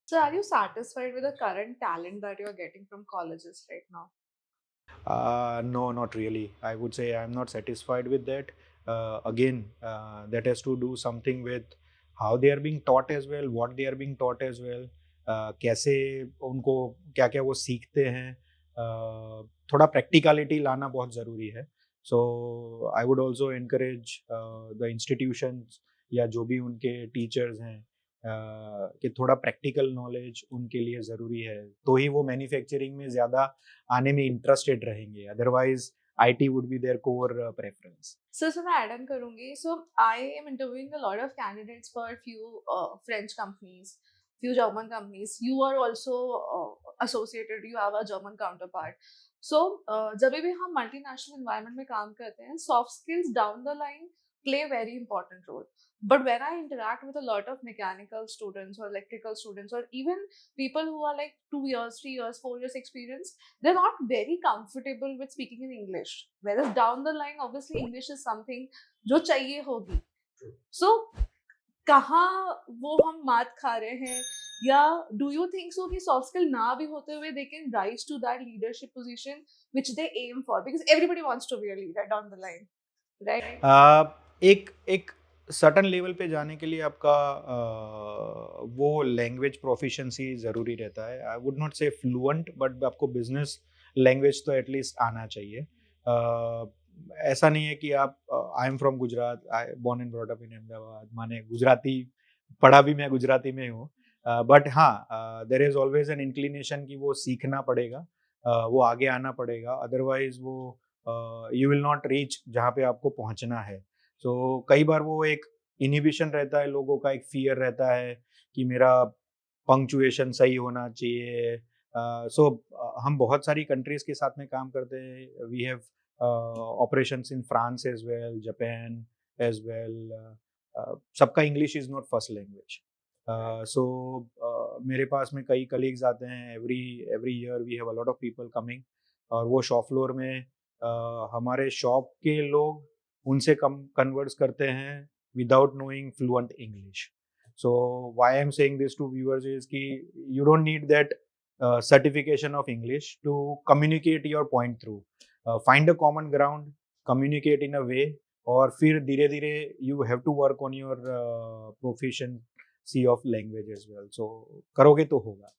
So, are you satisfied with the current talent that you're getting from colleges right now? No, not really. I would say I'm not satisfied with that. Again, that has to do something with how they are being taught as well, what they are being taught as well, कैसे उनको क्या क्या वो सीखते हैं. थोड़ा practicality लाना बहुत ज़रूरी है. So I would also encourage the institutions या जो भी उनके टीचर्स हैं, कि थोड़ा प्रैक्टिकल नॉलेज उनके लिए ज़रूरी है, तो ही वो मैन्युफैक्चरिंग में ज़्यादा आने में इंटरेस्टेड रहेंगे. Otherwise IT would be there core preference. So मैं add on करूँगी. So, I am interviewing a lot of candidates for a few French companies, few German companies. You are also associated. You have a German counterpart. So, जब भी हम multinational environment में काम करते हैं, soft skills down the line play a very important role. But when I interact with a lot of mechanical students or electrical students, or even people who are like 2 years, 3 years, 4 years experience, they're not very comfortable with speaking in English. Whereas down the line, obviously, English is something जो चाहिए होगी. So, कहाँ वो हम मात खा रहे हैं, या do you think so कि soft skill ना भी होते हुए they can rise to that leadership position which they aim for, because everybody wants to be a leader down the line, right? एक एक सर्टेन लेवल पे जाने के लिए आपका वो लैंग्वेज प्रोफिशिएंसी ज़रूरी रहता है. I would not say fluent, but आपको बिजनेस लैंग्वेज तो एटलीस्ट आना चाहिए. ऐसा नहीं है कि आप, I am from Gujarat, I born and brought up in Ahmedabad, माने गुजराती पढ़ा भी मैं गुजराती में हूँ. बट हाँ, there is always an inclination कि वो सीखना पड़ेगा, वो आगे आना पड़ेगा. अदरवाइज वो यू विल नॉट रीच जहाँ पे आपको पहुँचना है. सो कई बार वो एक इनहिबिशन रहता है, लोगों का एक फियर रहता है कि मेरा पंक्चुएशन सही होना चाहिए. सो हम बहुत सारी कंट्रीज के साथ में काम करते हैं. We have operations in France as well, Japan as well. सबका English is not first language. So मेरे पास में कई कलीग्स आते हैं. Every every year we have a lot of people coming, और वो शॉप फ्लोर में हमारे शॉप के लोग उनसे कम कन्वर्स करते हैं without knowing fluent English. So why I am saying this to viewers is कि you don't need that certification of English to communicate your point through. Find a common ground, communicate in a way, और फिर धीरे धीरे you have to work on your proficiency of language as well. So करोगे तो होगा.